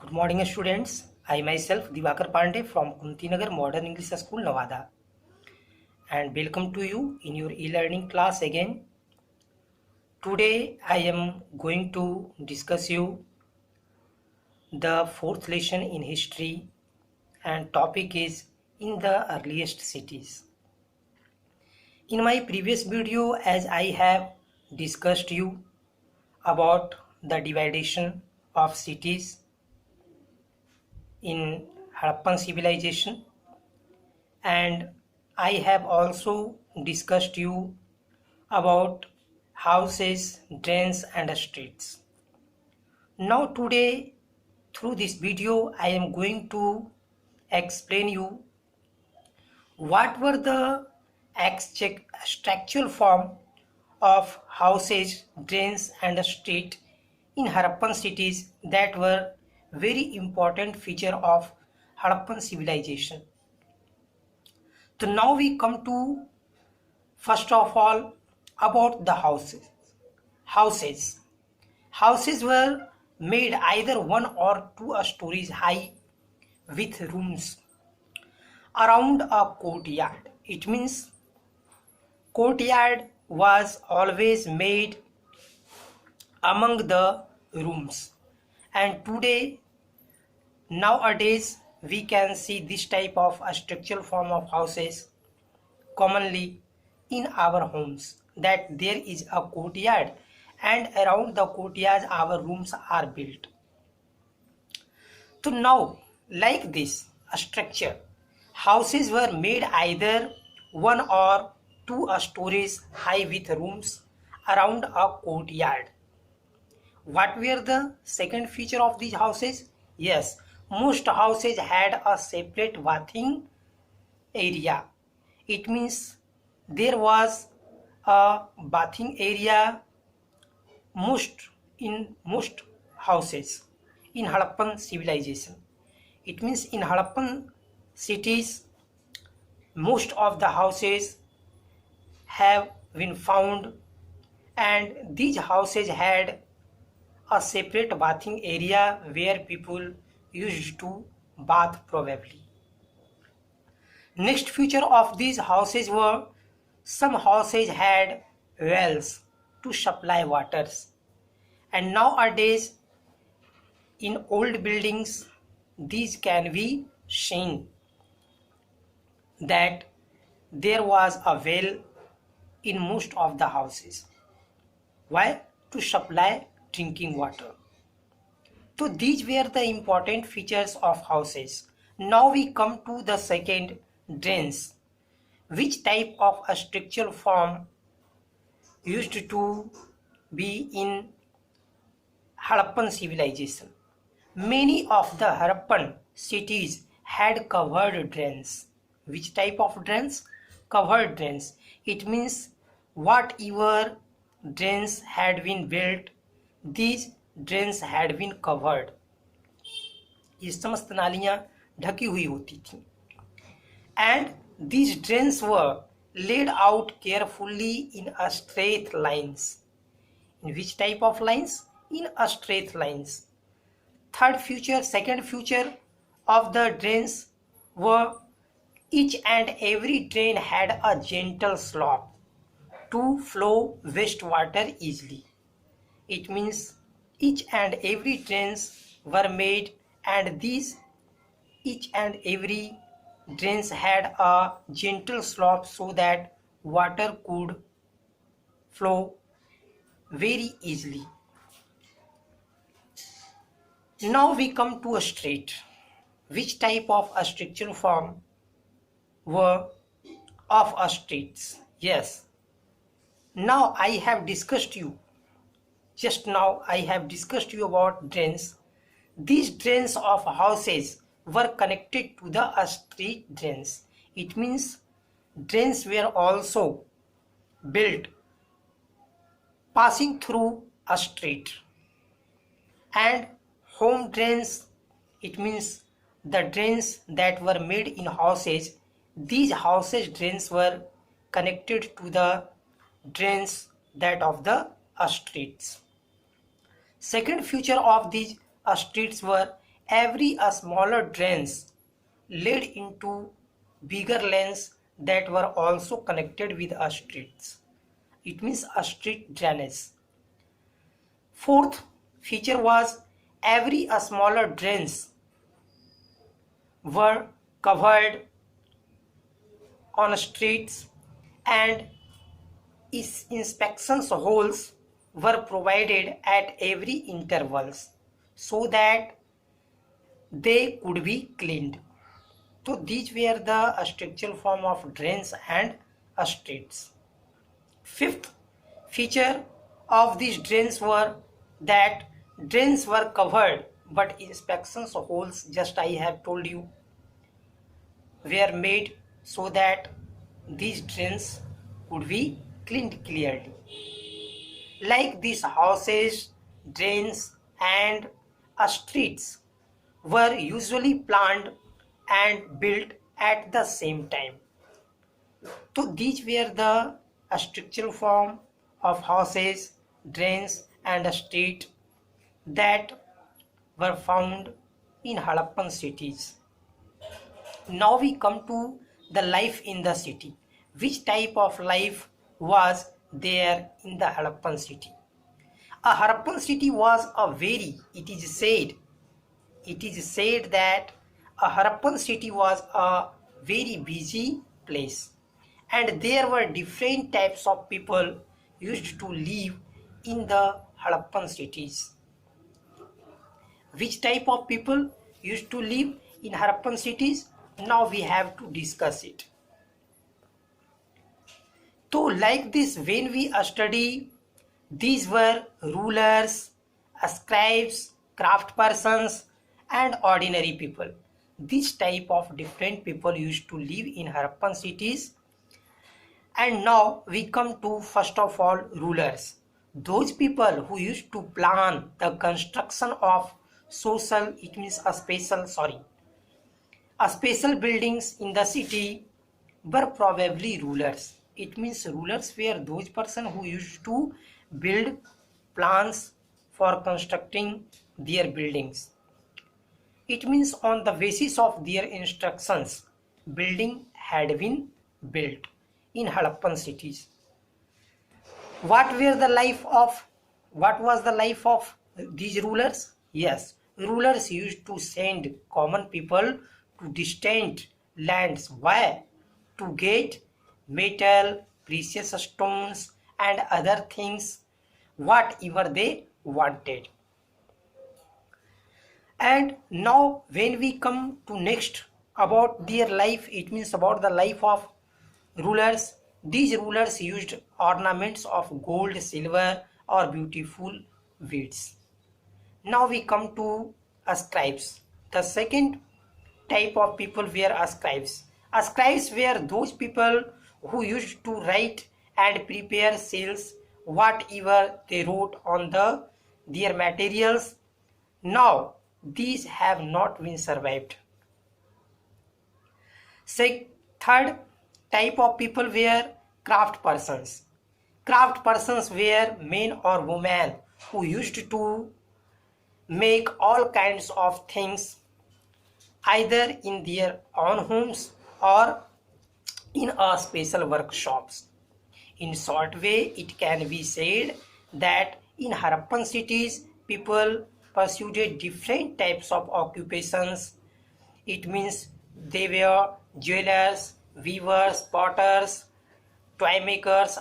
Good morning, students. I myself, Divakar Pandey from KUNTI Modern English School, NAWADA, and welcome to you in your e-learning class again. Today, I am going to discuss you the fourth lesson in history, and topic is in the earliest cities. In my previous video, as I have discussed you about the division of cities in Harappan civilization, and I have also discussed you about houses, drains and streets. Now today through this video I am going to explain you what were the structural form of houses, drains and street in Harappan cities that were very important feature of Harappan civilization. So now we come to first of all about the houses. Houses were made either one or two stories high with rooms around a courtyard. It means courtyard was always made among the rooms, and nowadays we can see this type of a structural form of houses commonly in our homes, that there is a courtyard and around the courtyard our rooms are built. So now like this a structure, houses were made either one or two stories high with rooms around a courtyard. What were the second feature of these houses? Yes, most houses had a separate bathing area. It means there was a bathing area in most houses in Harappan civilization. It means in Harappan cities most of the houses have been found, and these houses had a separate bathing area where people used to bath probably. Next feature of these houses were some houses had wells to supply waters, and nowadays in old buildings these can be seen that there was a well in most of the houses. Why? To supply drinking water. So these were the important features of houses. Now we come to the second, drains. Which type of a structural form used to be in Harappan civilization? Many of the Harappan cities had covered drains. Which type of drains? Covered drains. It means whatever drains had been built, these drains had been covered. ये समस्त नालियां ढकी हुई होती थी, and these drains were laid out carefully in a straight lines. In which type of lines? In a straight lines. Second feature of the drains were each and every drain had a gentle slope to flow wastewater easily. It means each and every drains were made, and each and every drains had a gentle slope so that water could flow very easily. Now we come to a street. Which type of a structural form were of a streets? Yes, now I have discussed you about drains. These drains of houses were connected to the street drains. It means drains were also built passing through a street. And home drains, it means the drains that were made in houses, these houses drains were connected to the drains that of the streets. Second feature of these streets were every a smaller drains led into bigger lanes that were also connected with a streets. It means a street drainage. Fourth feature was every a smaller drains were covered on streets and inspection holes were provided at every intervals so that they could be cleaned. So these were the structural form of drains and streets. Fifth feature of these drains were that drains were covered but inspection holes, just I have told you, were made so that these drains could be cleaned clearly. Like these houses, drains and streets were usually planned and built at the same time. So these were the structural form of houses, drains and street that were found in Harappan cities. Now we come to the life in the city. Which type of life was there in the Harappan city? A Harappan city was it is said that a Harappan city was a very busy place and there were different types of people used to live in the Harappan cities. Which type of people used to live in Harappan cities? Now we have to discuss it. So like this, when we study, these were rulers, scribes, craft persons and ordinary people. This type of different people used to live in Harappan cities. And now we come to first of all rulers. Those people who used to plan the construction of a special buildings in the city were probably rulers. It means rulers were those person who used to build plans for constructing their buildings. It means on the basis of their instructions, building had been built in Harappan cities. What was the life of these rulers? Yes, rulers used to send common people to distant lands. Why? To get metal, precious stones and other things, whatever they wanted. And now when we come to next about their life, it means about the life of rulers. These rulers used ornaments of gold, silver or beautiful beads. Now we come to scribes. The second type of people were scribes. Scribes were those people who used to write and prepare seals whatever they wrote on their materials. Now these have not been survived. Third type of people were craft persons. Craft persons were men or women who used to make all kinds of things either in their own homes or in a special workshops. In short way, it can be said that in Harappan cities, people pursued different types of occupations. It means they were jewelers, weavers, potters, toy makers,